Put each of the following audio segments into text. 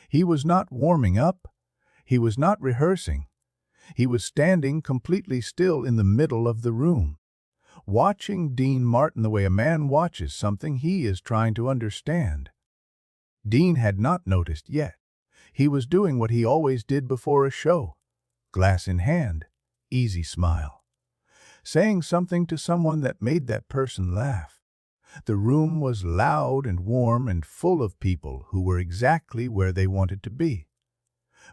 He was not warming up. He was not rehearsing. He was standing completely still in the middle of the room, watching Dean Martin the way a man watches something he is trying to understand. Dean had not noticed yet. He was doing what he always did before a show, glass in hand, easy smile, saying something to someone that made that person laugh. The room was loud and warm and full of people who were exactly where they wanted to be.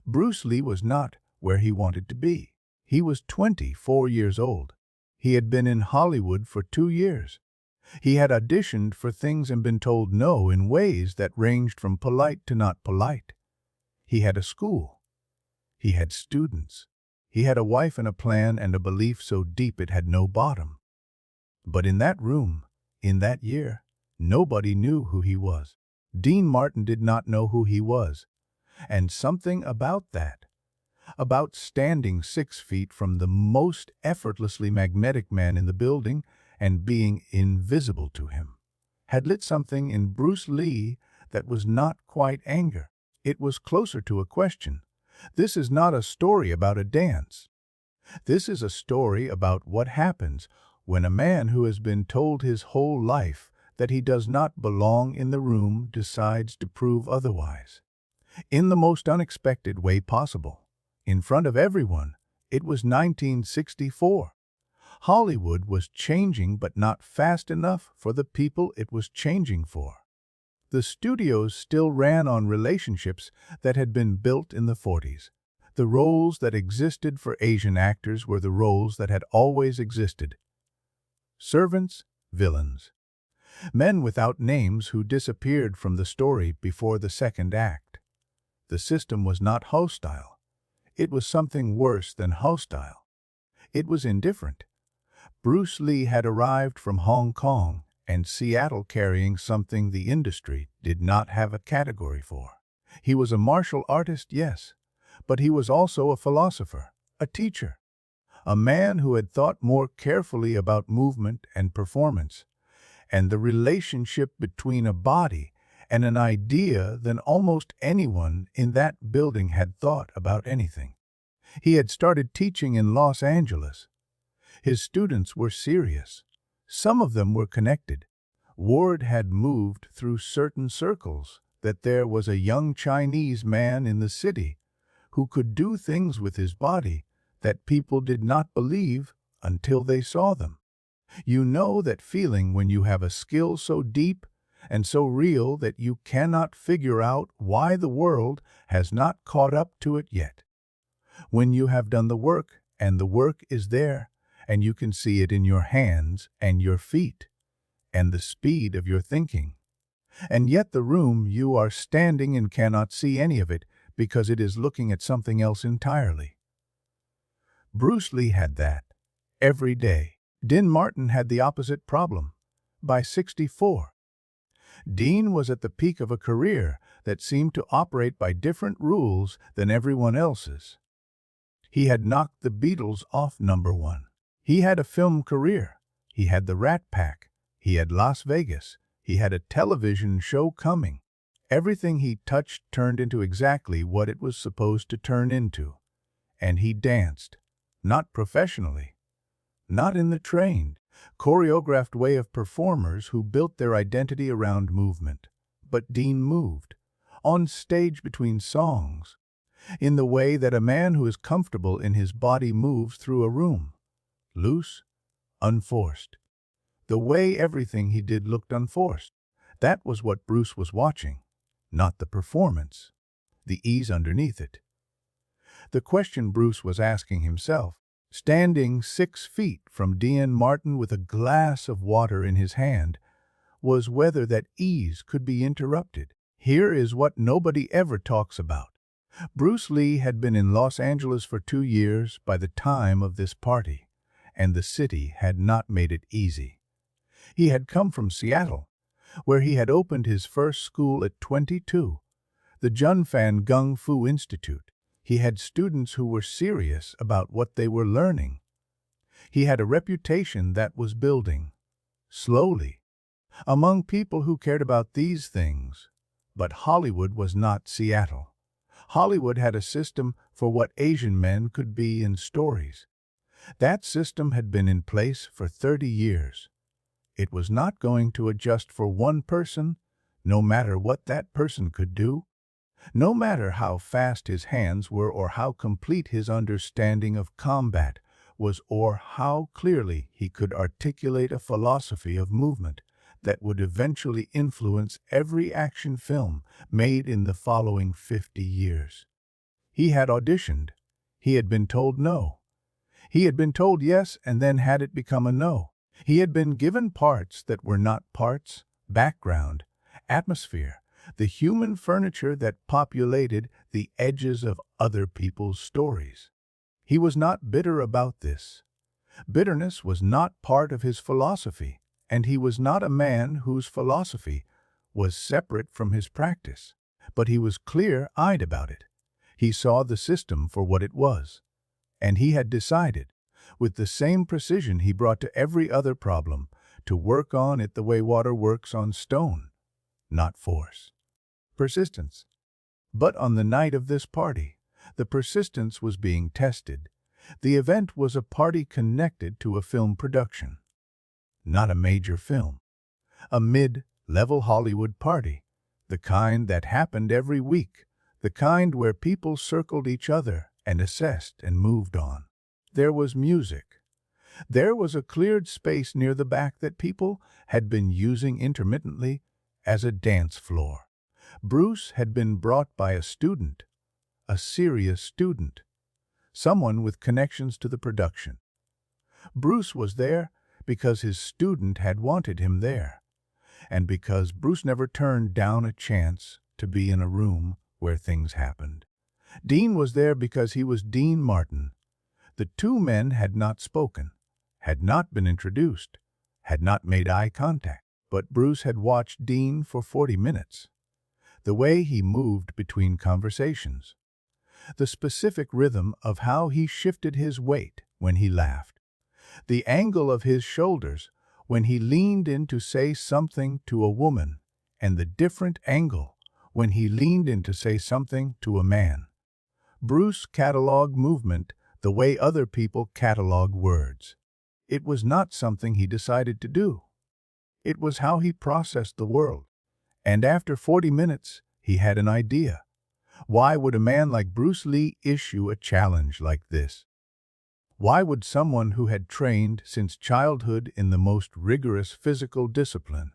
Bruce Lee was not where he wanted to be. He was 24 years old. He had been in Hollywood for 2 years. He had auditioned for things and been told no in ways that ranged from polite to not polite. He had a school. He had students. He had a wife and a plan and a belief so deep it had no bottom. But in that room, in that year, nobody knew who he was. Dean Martin did not know who he was. And something about that, about standing 6 feet from the most effortlessly magnetic man in the building and being invisible to him, had lit something in Bruce Lee that was not quite anger. It was closer to a question. This is not a story about a dance. This is a story about what happens when a man who has been told his whole life that he does not belong in the room decides to prove otherwise. In the most unexpected way possible. In front of everyone. It was 1964. Hollywood was changing, but not fast enough for the people it was changing for. The studios still ran on relationships that had been built in the 40s. The roles that existed for Asian actors were the roles that had always existed. Servants, villains. Men without names who disappeared from the story before the second act. The system was not hostile. It was something worse than hostile. It was indifferent. Bruce Lee had arrived from Hong Kong and Seattle carrying something the industry did not have a category for. He was a martial artist, yes, but he was also a philosopher, a teacher, a man who had thought more carefully about movement and performance, and the relationship between a body and an idea than almost anyone in that building had thought about anything. He had started teaching in Los Angeles. His students were serious. Some of them were connected. Word had moved through certain circles that there was a young Chinese man in the city who could do things with his body that people did not believe until they saw them. You know that feeling when you have a skill so deep and so real that you cannot figure out why the world has not caught up to it yet. When you have done the work and the work is there, and you can see it in your hands and your feet, and the speed of your thinking. And yet the room you are standing in cannot see any of it because it is looking at something else entirely. Bruce Lee had that every day. Dean Martin had the opposite problem. By 64, Dean was at the peak of a career that seemed to operate by different rules than everyone else's. He had knocked the Beatles off #1. He had a film career. He had the Rat Pack. He had Las Vegas. He had a television show coming. Everything he touched turned into exactly what it was supposed to turn into. And he danced. Not professionally. Not in the trained, choreographed way of performers who built their identity around movement. But Dean moved. On stage between songs. In the way that a man who is comfortable in his body moves through a room. Loose, unforced. The way everything he did looked unforced. That was what Bruce was watching, not the performance, the ease underneath it. The question Bruce was asking himself, standing 6 feet from Dean Martin with a glass of water in his hand, was whether that ease could be interrupted. Here is what nobody ever talks about. Bruce Lee had been in Los Angeles for 2 years by the time of this party, and the city had not made it easy. He had come from Seattle, where he had opened his first school at 22, the Junfan Gung Fu Institute. He had students who were serious about what they were learning. He had a reputation that was building, slowly, among people who cared about these things. But Hollywood was not Seattle. Hollywood had a system for what Asian men could be in stories. That system had been in place for 30 years. It was not going to adjust for one person, no matter what that person could do, no matter how fast his hands were or how complete his understanding of combat was or how clearly he could articulate a philosophy of movement that would eventually influence every action film made in the following 50 years. He had auditioned. He had been told no. He had been told yes and then had it become a no. He had been given parts that were not parts, background, atmosphere, the human furniture that populated the edges of other people's stories. He was not bitter about this. Bitterness was not part of his philosophy, and he was not a man whose philosophy was separate from his practice. But he was clear-eyed about it. He saw the system for what it was. And he had decided, with the same precision he brought to every other problem, to work on it the way water works on stone, not force. Persistence. But on the night of this party, the persistence was being tested. The event was a party connected to a film production. Not a major film. A mid-level Hollywood party. The kind that happened every week. The kind where people circled each other and assessed and moved on. There was music. There was a cleared space near the back that people had been using intermittently as a dance floor. Bruce had been brought by a student, a serious student, someone with connections to the production. Bruce was there because his student had wanted him there, and because Bruce never turned down a chance to be in a room where things happened. Dean was there because he was Dean Martin. The two men had not spoken, had not been introduced, had not made eye contact, but Bruce had watched Dean for 40 minutes. The way he moved between conversations, the specific rhythm of how he shifted his weight when he laughed, the angle of his shoulders when he leaned in to say something to a woman, and the different angle when he leaned in to say something to a man. Bruce cataloged movement the way other people catalog words. It was not something he decided to do. It was how he processed the world. And after 40 minutes, he had an idea. Why would a man like Bruce Lee issue a challenge like this? Why would someone who had trained since childhood in the most rigorous physical discipline,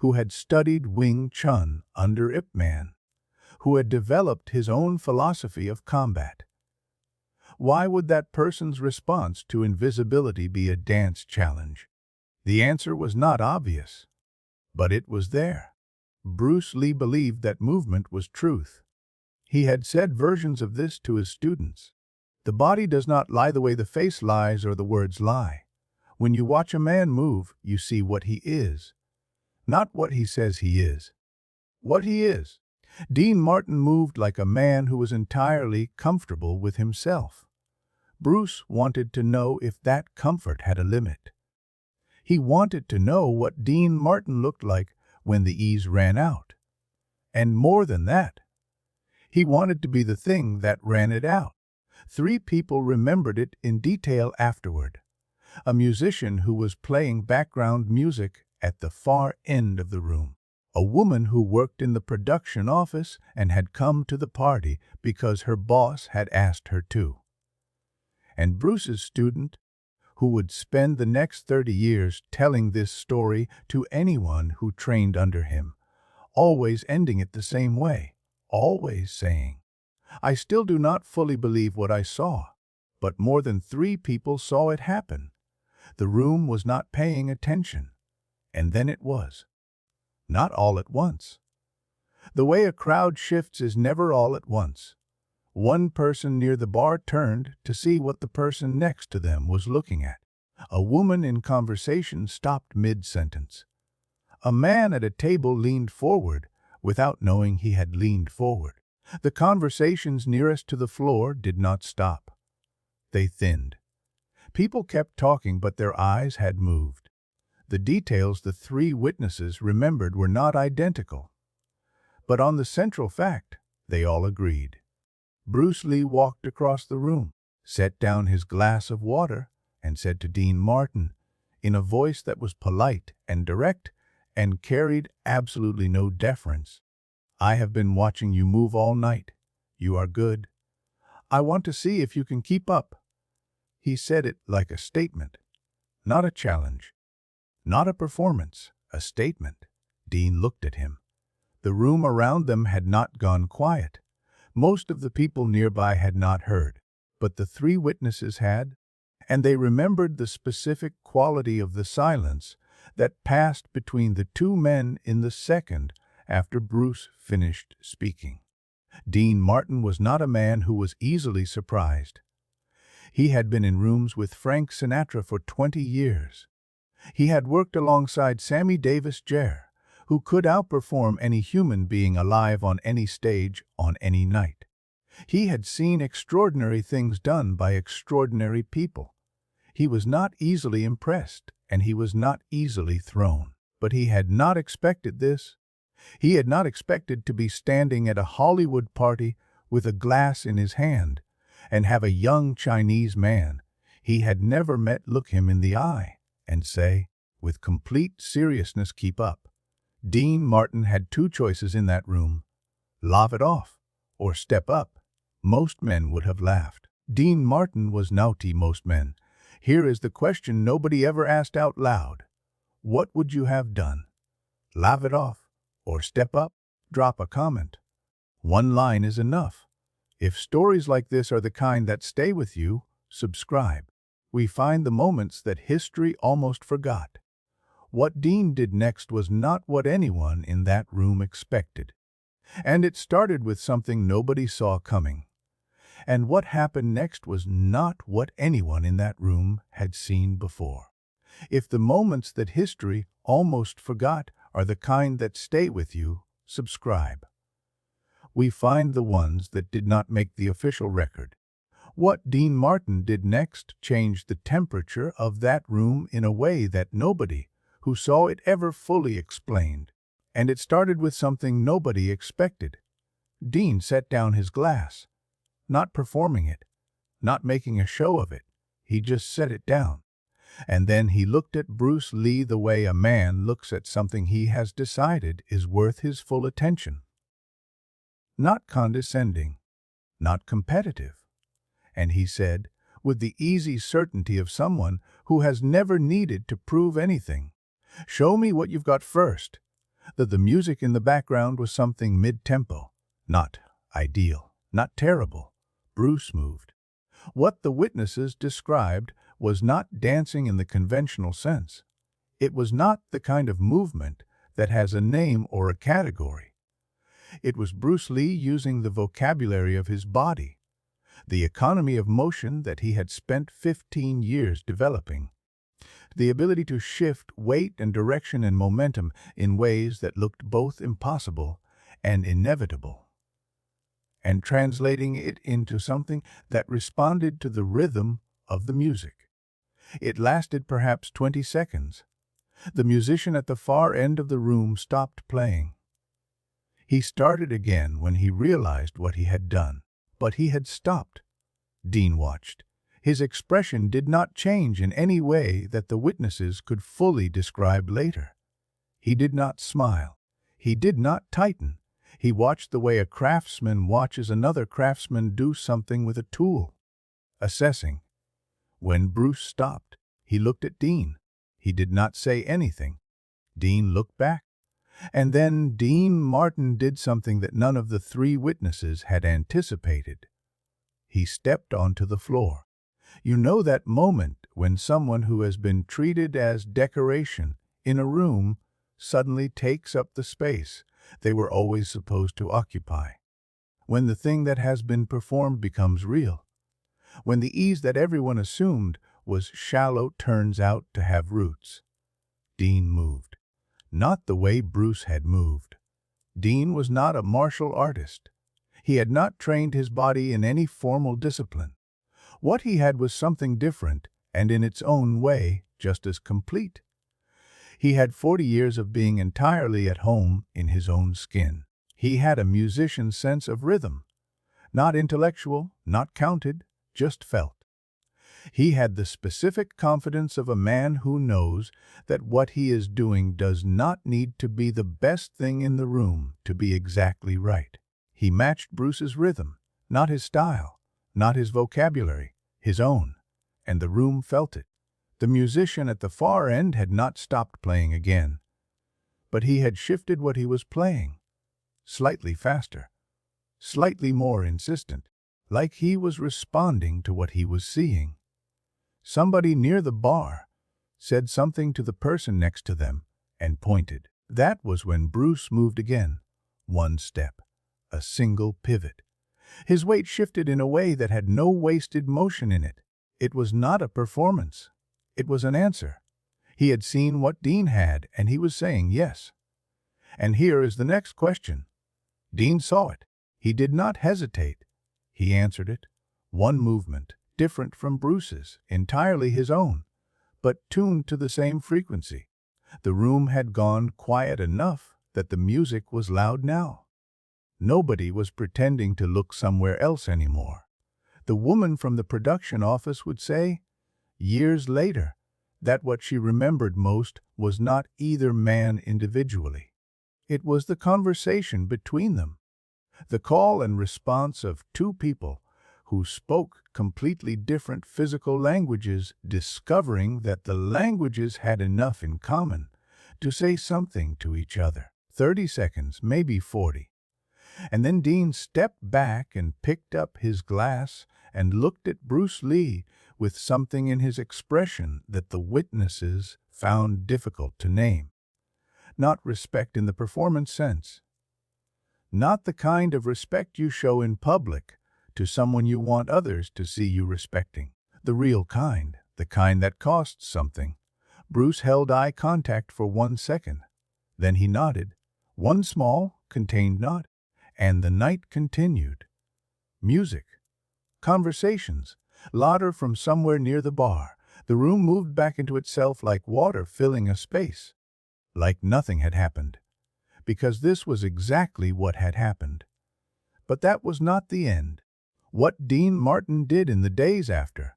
who had studied Wing Chun under Ip Man, who had developed his own philosophy of combat, why would that person's response to invisibility be a dance challenge? The answer was not obvious, but it was there. Bruce Lee believed that movement was truth. He had said versions of this to his students. The body does not lie the way the face lies or the words lie. When you watch a man move, you see what he is, not what he says he is. What he is. Dean Martin moved like a man who was entirely comfortable with himself. Bruce wanted to know if that comfort had a limit. He wanted to know what Dean Martin looked like when the ease ran out. And more than that, he wanted to be the thing that ran it out. 3 people remembered it in detail afterward. A musician who was playing background music at the far end of the room. A woman who worked in the production office and had come to the party because her boss had asked her to. And Bruce's student, who would spend the next 30 years telling this story to anyone who trained under him, always ending it the same way, always saying, "I still do not fully believe what I saw, but more than 3 people saw it happen. The room was not paying attention, and then it was. Not all at once. The way a crowd shifts is never all at once. One person near the bar turned to see what the person next to them was looking at. A woman in conversation stopped mid-sentence. A man at a table leaned forward without knowing he had leaned forward. The conversations nearest to the floor did not stop. They thinned. People kept talking, but their eyes had moved. The details the 3 witnesses remembered were not identical. But on the central fact, they all agreed. Bruce Lee walked across the room, set down his glass of water, and said to Dean Martin, in a voice that was polite and direct and carried absolutely no deference, "I have been watching you move all night. You are good. I want to see if you can keep up." He said it like a statement, not a challenge, not a performance, a statement. Dean looked at him. The room around them had not gone quiet. Most of the people nearby had not heard, but the three witnesses had, and they remembered the specific quality of the silence that passed between the two men in the second after Bruce finished speaking. Dean Martin was not a man who was easily surprised. He had been in rooms with Frank Sinatra for 20 years. He had worked alongside Sammy Davis Jr., who could outperform any human being alive on any stage on any night. He had seen extraordinary things done by extraordinary people. He was not easily impressed, and he was not easily thrown. But he had not expected this. He had not expected to be standing at a Hollywood party with a glass in his hand and have a young Chinese man he had never met look him in the eye and say, with complete seriousness, "Keep up." Dean Martin had two choices in that room: laugh it off or step up. Most men would have laughed. Dean Martin was naughty most men. Here is the question nobody ever asked out loud. What would you have done? Laugh it off or step up? Drop a comment. One line is enough. If stories like this are the kind that stay with you, subscribe. We find the moments that history almost forgot. What Dean did next was not what anyone in that room expected. And it started with something nobody saw coming. And what happened next was not what anyone in that room had seen before. If the moments that history almost forgot are the kind that stay with you, subscribe. We find the ones that did not make the official record. What Dean Martin did next changed the temperature of that room in a way that nobody who saw it ever fully explained. And it started with something nobody expected. Dean set down his glass, not performing it, not making a show of it. He just set it down. And then he looked at Bruce Lee the way a man looks at something he has decided is worth his full attention. Not condescending, not competitive. And he said, with the easy certainty of someone who has never needed to prove anything, "Show me what you've got first." That the music in the background was something mid-tempo, not ideal, not terrible. Bruce moved. What the witnesses described was not dancing in the conventional sense. It was not the kind of movement that has a name or a category. It was Bruce Lee using the vocabulary of his body, the economy of motion that he had spent 15 years developing, the ability to shift weight and direction and momentum in ways that looked both impossible and inevitable, and translating it into something that responded to the rhythm of the music. It lasted perhaps 20 seconds. The musician at the far end of the room stopped playing. He started again when he realized what he had done, but he had stopped. Dean watched. His expression did not change in any way that the witnesses could fully describe later. He did not smile. He did not tighten. He watched the way a craftsman watches another craftsman do something with a tool, assessing. When Bruce stopped, he looked at Dean. He did not say anything. Dean looked back. And then Dean Martin did something that none of the three witnesses had anticipated. He stepped onto the floor. You know that moment when someone who has been treated as decoration in a room suddenly takes up the space they were always supposed to occupy. When the thing that has been performed becomes real. When the ease that everyone assumed was shallow turns out to have roots. Dean moved. Not the way Bruce had moved. Dean was not a martial artist. He had not trained his body in any formal discipline. What he had was something different, and in its own way, just as complete. He had 40 years of being entirely at home in his own skin. He had a musician's sense of rhythm. Not intellectual, not counted, just felt. He had the specific confidence of a man who knows that what he is doing does not need to be the best thing in the room to be exactly right. He matched Bruce's rhythm, not his style, not his vocabulary, his own, and the room felt it. The musician at the far end had not stopped playing again, but he had shifted what he was playing, slightly faster, slightly more insistent, like he was responding to what he was seeing. Somebody near the bar said something to the person next to them and pointed. That was when Bruce moved again. One step, a single pivot. His weight shifted in a way that had no wasted motion in it. It was not a performance. It was an answer. He had seen what Dean had, and he was saying yes. And here is the next question. Dean saw it. He did not hesitate. He answered it. One movement, different from Bruce's, entirely his own, but tuned to the same frequency. The room had gone quiet enough that the music was loud now. Nobody was pretending to look somewhere else anymore. The woman from the production office would say, years later, that what she remembered most was not either man individually. It was the conversation between them, the call and response of two people who spoke completely different physical languages, discovering that the languages had enough in common to say something to each other. 30 seconds, maybe 40. And then Dean stepped back and picked up his glass and looked at Bruce Lee with something in his expression that the witnesses found difficult to name. Not respect in the performance sense. Not the kind of respect you show in public to someone you want others to see you respecting. The real kind, the kind that costs something. Bruce held eye contact for 1 second. Then he nodded. One small, contained nod. And the night continued. Music. Conversations. Laughter from somewhere near the bar. The room moved back into itself like water filling a space. Like nothing had happened. Because this was exactly what had happened. But that was not the end. What Dean Martin did in the days after.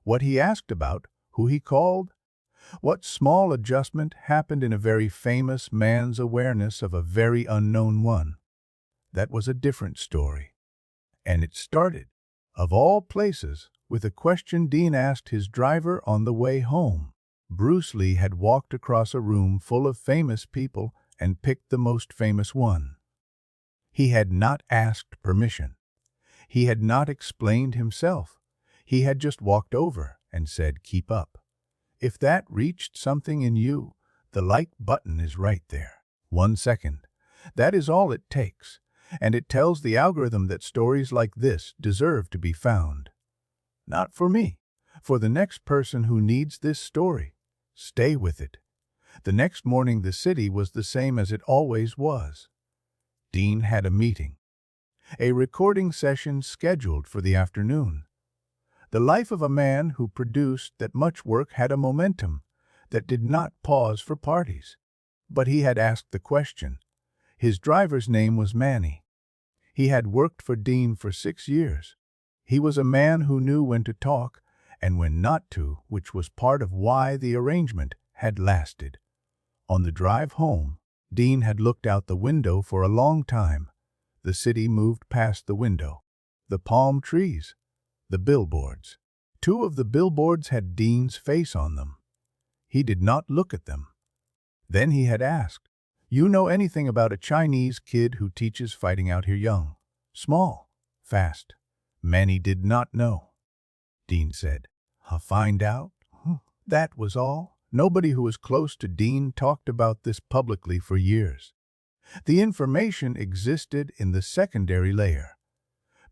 What he asked about, who he called. What small adjustment happened in a very famous man's awareness of a very unknown one. That was a different story. And it started, of all places, with a question Dean asked his driver on the way home. Bruce Lee had walked across a room full of famous people and picked the most famous one. He had not asked permission. He had not explained himself. He had just walked over and said, "Keep up." If that reached something in you, the like button is right there. 1 second. That is all it takes. And it tells the algorithm that stories like this deserve to be found. Not for me, for the next person who needs this story. Stay with it. The next morning the city was the same as it always was. Dean had a meeting. A recording session scheduled for the afternoon. The life of a man who produced that much work had a momentum that did not pause for parties. But he had asked the question. His driver's name was Manny. He had worked for Dean for 6 years. He was a man who knew when to talk and when not to, which was part of why the arrangement had lasted. On the drive home, Dean had looked out the window for a long time. The city moved past the window. The palm trees. The billboards. 2 of the billboards had Dean's face on them. He did not look at them. Then he had asked, "You know anything about a Chinese kid who teaches fighting out here young? Small, fast?" Manny did not know. Dean said, "I'll find out." That was all. Nobody who was close to Dean talked about this publicly for years. The information existed in the secondary layer.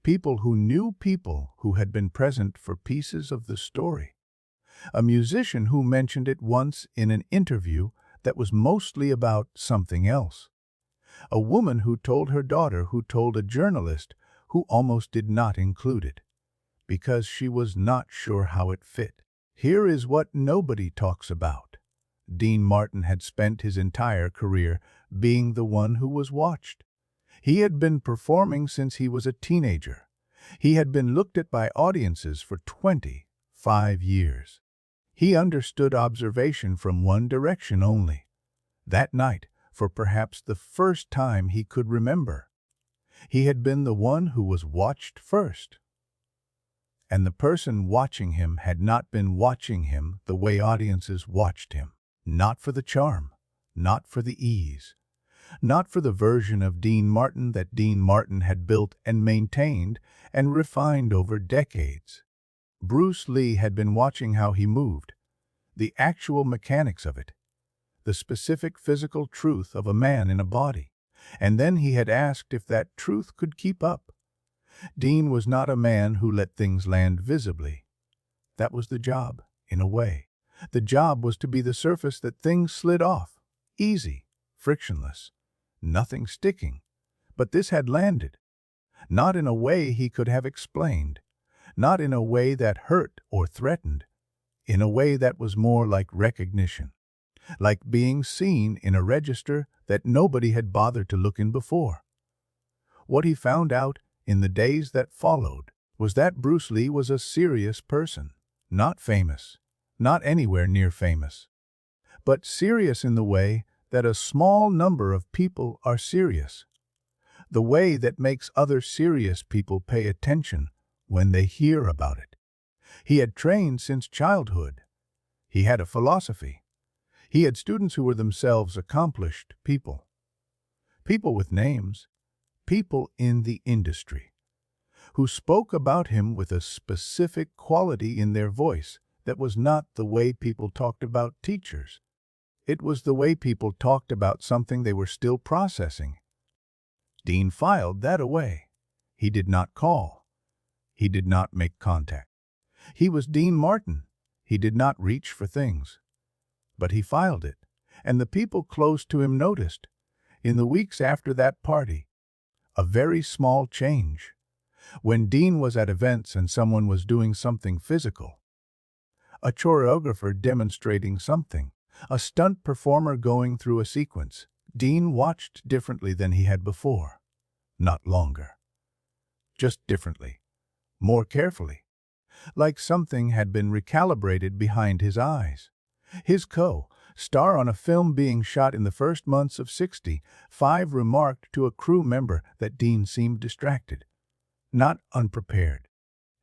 People who knew people who had been present for pieces of the story. A musician who mentioned it once in an interview that was mostly about something else. A woman who told her daughter who told a journalist who almost did not include it, because she was not sure how it fit. Here is what nobody talks about. Dean Martin had spent his entire career being the one who was watched. He had been performing since he was a teenager. He had been looked at by audiences for 25 years. He understood observation from one direction only. That night, for perhaps the first time he could remember, he had been the one who was watched first. And the person watching him had not been watching him the way audiences watched him. Not for the charm, not for the ease, not for the version of Dean Martin that Dean Martin had built and maintained and refined over decades. Bruce Lee had been watching how he moved, the actual mechanics of it, the specific physical truth of a man in a body, and then he had asked if that truth could keep up. Dean was not a man who let things land visibly. That was the job, in a way. The job was to be the surface that things slid off, easy, frictionless, nothing sticking. But this had landed, not in a way he could have explained, not in a way that hurt or threatened, in a way that was more like recognition, like being seen in a register that nobody had bothered to look in before. What he found out in the days that followed was that Bruce Lee was a serious person, not famous, not anywhere near famous, but serious in the way that a small number of people are serious, the way that makes other serious people pay attention when they hear about it. He had trained since childhood. He had a philosophy. He had students who were themselves accomplished people. People with names, people in the industry, who spoke about him with a specific quality in their voice that was not the way people talked about teachers. It was the way people talked about something they were still processing. Dean filed that away. He did not call. He did not make contact. He was Dean Martin. He did not reach for things. But he filed it, and the people close to him noticed, in the weeks after that party, a very small change. When Dean was at events and someone was doing something physical, a choreographer demonstrating something, a stunt performer going through a sequence, Dean watched differently than he had before. Not longer. Just differently. More carefully. Like something had been recalibrated behind his eyes. His co-star on a film being shot in the first months of '65 remarked to a crew member that Dean seemed distracted. Not unprepared.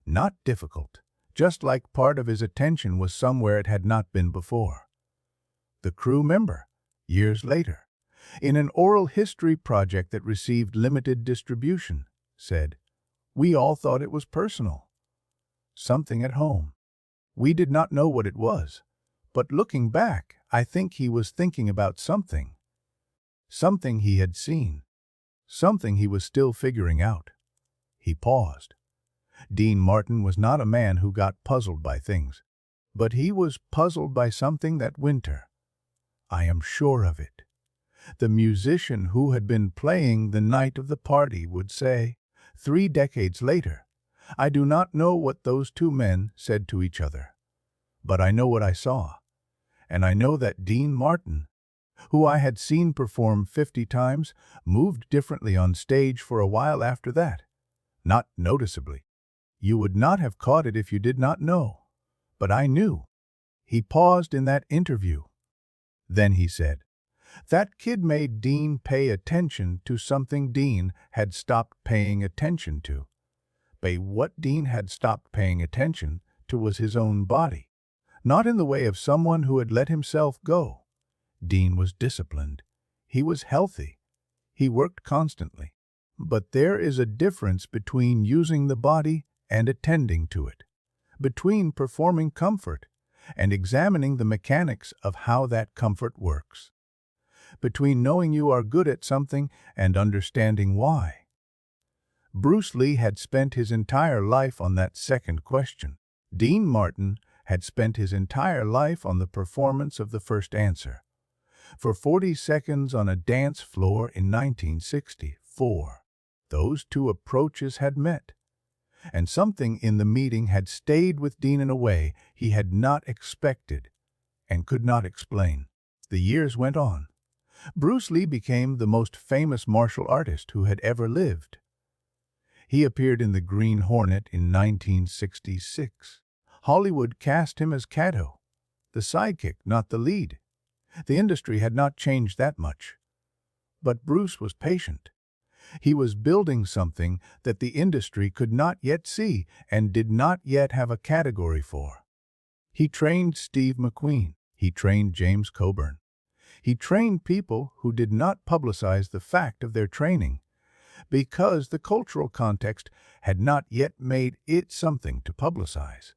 Not difficult. Just like part of his attention was somewhere it had not been before. The crew member, years later, in an oral history project that received limited distribution, said, "We all thought it was personal. Something at home. We did not know what it was. But looking back, I think he was thinking about something. Something he had seen. Something he was still figuring out." He paused. Dean Martin was not a man who got puzzled by things, but he was puzzled by something that winter. I am sure of it. The musician who had been playing the night of the party would say, 3 decades later, "I do not know what those two men said to each other, but I know what I saw, and I know that Dean Martin, who I had seen perform 50 times, moved differently on stage for a while after that, not noticeably. You would not have caught it if you did not know, but I knew." He paused in that interview. Then he said, "That kid made Dean pay attention to something Dean had stopped paying attention to." But what Dean had stopped paying attention to was his own body, not in the way of someone who had let himself go. Dean was disciplined. He was healthy. He worked constantly. But there is a difference between using the body and attending to it, between performing comfort and examining the mechanics of how that comfort works, between knowing you are good at something and understanding why. Bruce Lee had spent his entire life on that second question. Dean Martin had spent his entire life on the performance of the first answer. For 40 seconds on a dance floor in 1964, those two approaches had met. And something in the meeting had stayed with Dean in a way he had not expected and could not explain. The years went on. Bruce Lee became the most famous martial artist who had ever lived. He appeared in The Green Hornet in 1966. Hollywood cast him as Kato, the sidekick, not the lead. The industry had not changed that much. But Bruce was patient. He was building something that the industry could not yet see and did not yet have a category for. He trained Steve McQueen. He trained James Coburn. He trained people who did not publicize the fact of their training because the cultural context had not yet made it something to publicize.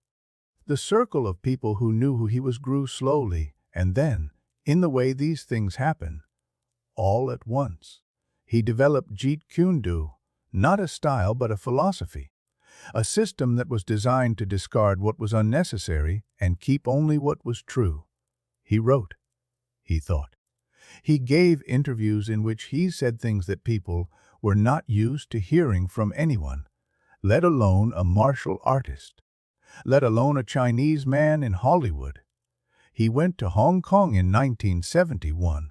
The circle of people who knew who he was grew slowly, and then, in the way these things happen, all at once, he developed Jeet Kune Do, not a style but a philosophy, a system that was designed to discard what was unnecessary and keep only what was true. He wrote. He thought. He gave interviews in which he said things that people were not used to hearing from anyone, let alone a martial artist, let alone a Chinese man in Hollywood. He went to Hong Kong in 1971.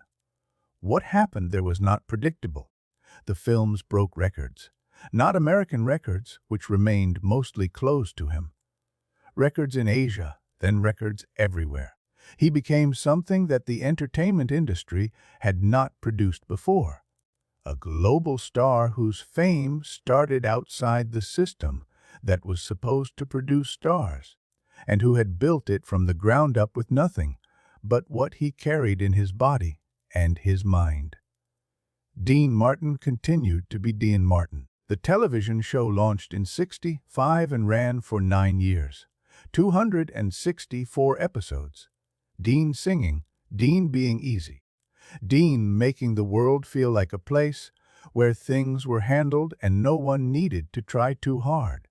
What happened there was not predictable. The films broke records, not American records, which remained mostly closed to him. Records in Asia, then records everywhere. He became something that the entertainment industry had not produced before. A global star whose fame started outside the system that was supposed to produce stars, and who had built it from the ground up with nothing but what he carried in his body and his mind. Dean Martin continued to be Dean Martin. The television show launched in '65 and ran for 9 years, 264 episodes. Dean singing, Dean being easy. Dean making the world feel like a place where things were handled and no one needed to try too hard.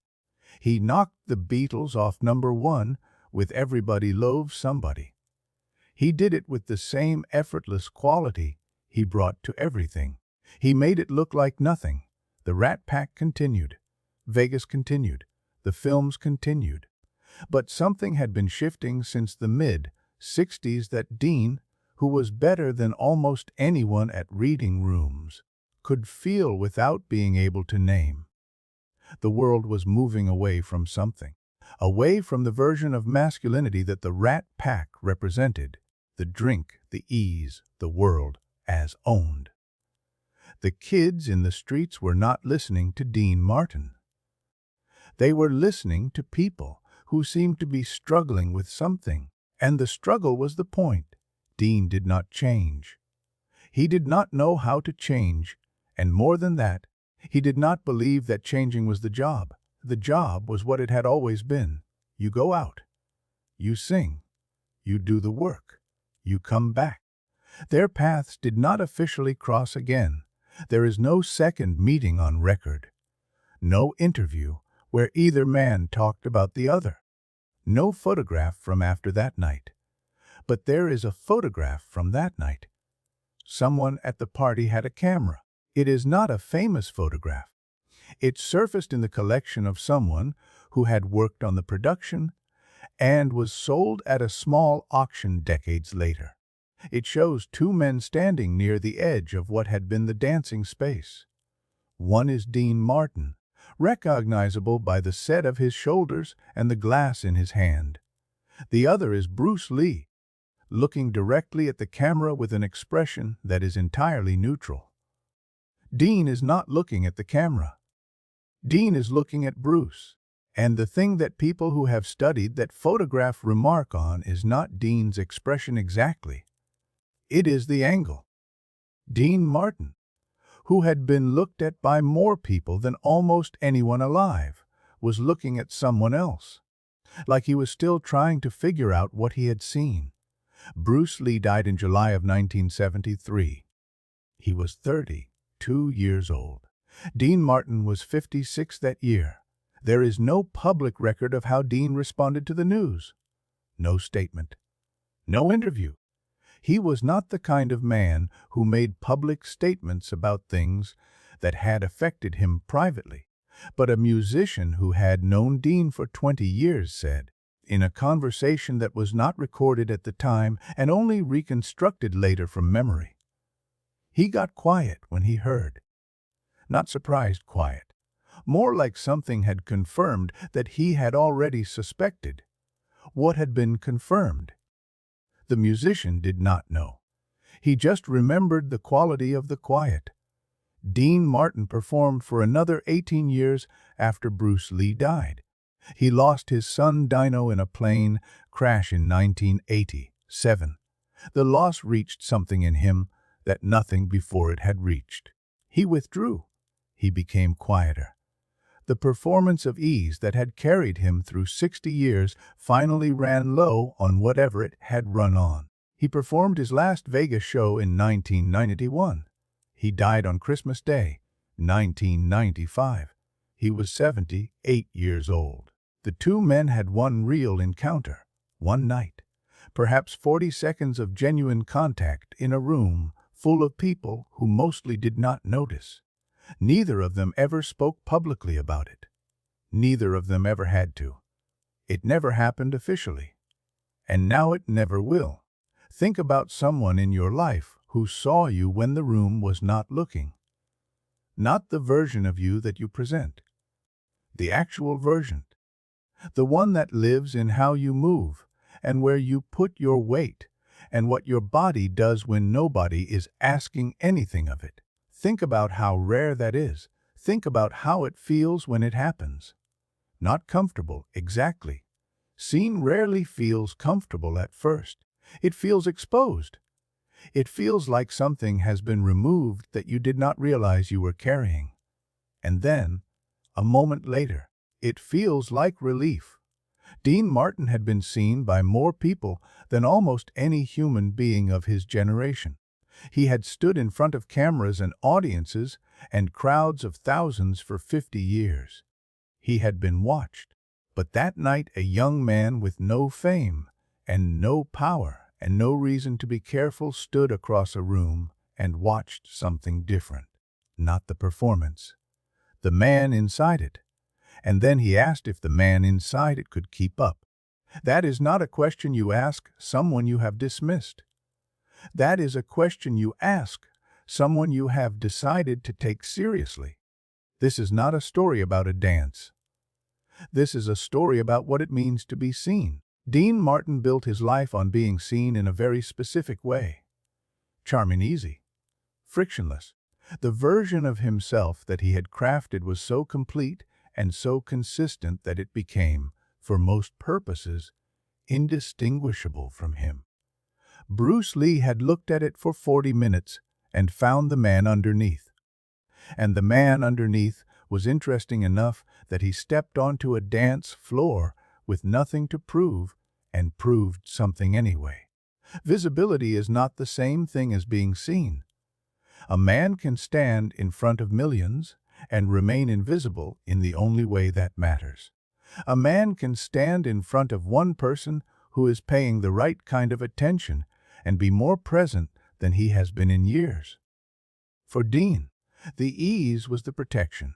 He knocked the Beatles off #1 with Everybody Loves Somebody. He did it with the same effortless quality he brought to everything. He made it look like nothing. The Rat Pack continued. Vegas continued. The films continued. But something had been shifting since the mid-'60s that Dean, who was better than almost anyone at reading rooms, could feel without being able to name. The world was moving away from something, away from the version of masculinity that the Rat Pack represented, the drink, the ease, the world as owned. The kids in the streets were not listening to Dean Martin. They were listening to people who seemed to be struggling with something, and the struggle was the point. Dean did not change. He did not know how to change, and more than that, he did not believe that changing was the job. The job was what it had always been. You go out. You sing. You do the work. You come back. Their paths did not officially cross again. There is no second meeting on record. No interview where either man talked about the other. No photograph from after that night. But there is a photograph from that night. Someone at the party had a camera. It is not a famous photograph. It surfaced in the collection of someone who had worked on the production and was sold at a small auction decades later. It shows 2 men standing near the edge of what had been the dancing space. One is Dean Martin, recognizable by the set of his shoulders and the glass in his hand. The other is Bruce Lee, looking directly at the camera with an expression that is entirely neutral. Dean is not looking at the camera. Dean is looking at Bruce. And the thing that people who have studied that photograph remark on is not Dean's expression exactly. It is the angle. Dean Martin, who had been looked at by more people than almost anyone alive, was looking at someone else, like he was still trying to figure out what he had seen. Bruce Lee died in July of 1973. He was 32 years old. Dean Martin was 56 that year. There is no public record of how Dean responded to the news. No statement. No interview. He was not the kind of man who made public statements about things that had affected him privately, but a musician who had known Dean for 20 years said, in a conversation that was not recorded at the time and only reconstructed later from memory. He got quiet when he heard. Not surprised quiet. more like something had confirmed that he had already suspected. What had been confirmed? The musician did not know. He just remembered the quality of the quiet. Dean Martin performed for another 18 years after Bruce Lee died. He lost his son Dino in a plane crash in 1987. The loss reached something in him that nothing before it had reached. He withdrew. He became quieter. The performance of ease that had carried him through 60 years finally ran low on whatever it had run on. He performed his last Vegas show in 1991. He died on Christmas Day, 1995. He was 78 years old. The two men had one real encounter, one night. Perhaps 40 seconds of genuine contact in a room full of people who mostly did not notice. Neither of them ever spoke publicly about it. Neither of them ever had to. It never happened officially. And now it never will. Think about someone in your life who saw you when the room was not looking. Not the version of you that you present. The actual version. The one that lives in how you move and where you put your weight and what your body does when nobody is asking anything of it. Think about how rare that is. Think about how it feels when it happens. Not comfortable, exactly. Seen rarely feels comfortable at first. It feels exposed. It feels like something has been removed that you did not realize you were carrying. And then, a moment later, it feels like relief. Dean Martin had been seen by more people than almost any human being of his generation. He had stood in front of cameras and audiences and crowds of thousands for 50 years. He had been watched. But that night a young man with no fame and no power and no reason to be careful stood across a room and watched something different. Not the performance. The man inside it. And then he asked if the man inside it could keep up. That is not a question you ask someone you have dismissed. That is a question you ask someone you have decided to take seriously. This is not a story about a dance. This is a story about what it means to be seen. Dean Martin built his life on being seen in a very specific way. Charming, easy, frictionless. The version of himself that he had crafted was so complete and so consistent that it became, for most purposes, indistinguishable from him. Bruce Lee had looked at it for 40 minutes and found the man underneath. And the man underneath was interesting enough that he stepped onto a dance floor with nothing to prove and proved something anyway. Visibility is not the same thing as being seen. A man can stand in front of millions and remain invisible in the only way that matters. A man can stand in front of one person who is paying the right kind of attention and be more present than he has been in years. For Dean, the ease was the protection.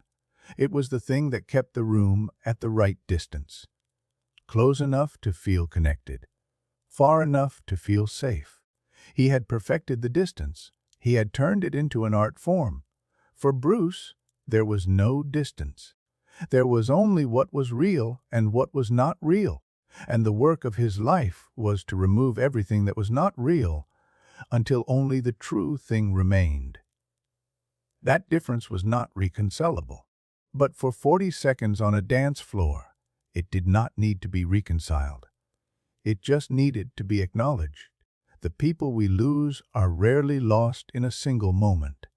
It was the thing that kept the room at the right distance. Close enough to feel connected. Far enough to feel safe. He had perfected the distance. He had turned it into an art form. For Bruce, there was no distance. There was only what was real and what was not real. And the work of his life was to remove everything that was not real until only the true thing remained. That difference was not reconcilable. But for 40 seconds on a dance floor, it did not need to be reconciled. It just needed to be acknowledged. The people we lose are rarely lost in a single moment.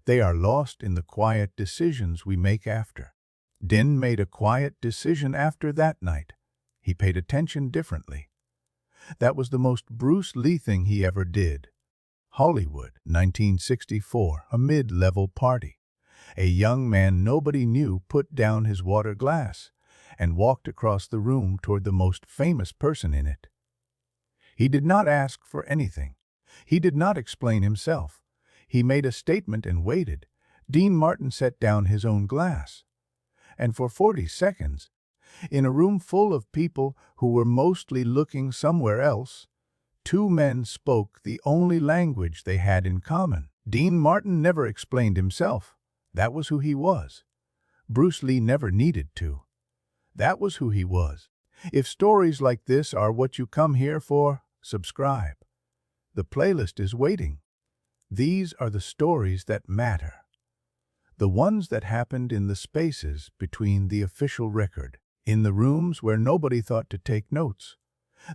They are lost in the quiet decisions we make after. Dean made a quiet decision after that night. He paid attention differently. That was the most Bruce Lee thing he ever did. Hollywood, 1964, a mid-level party. A young man nobody knew put down his water glass and walked across the room toward the most famous person in it. He did not ask for anything. He did not explain himself. He made a statement and waited. Dean Martin set down his own glass. And for 40 seconds, in a room full of people who were mostly looking somewhere else, two men spoke the only language they had in common. Dean Martin never explained himself. That was who he was. Bruce Lee never needed to. That was who he was. If stories like this are what you come here for, subscribe. The playlist is waiting. These are the stories that matter. The ones that happened in the spaces between the official record, in the rooms where nobody thought to take notes.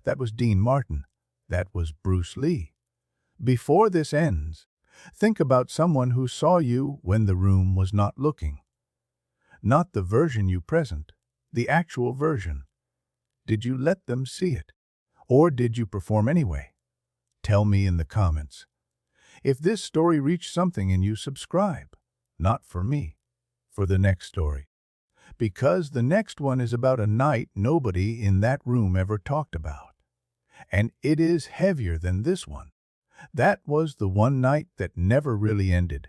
That was Dean Martin. That was Bruce Lee. Before this ends, think about someone who saw you when the room was not looking. Not the version you present, the actual version. Did you let them see it? Or did you perform anyway? Tell me in the comments. If this story reached something in you, subscribe. Not for me, for the next story. Because the next one is about a night nobody in that room ever talked about. And it is heavier than this one. That was the one night that never really ended.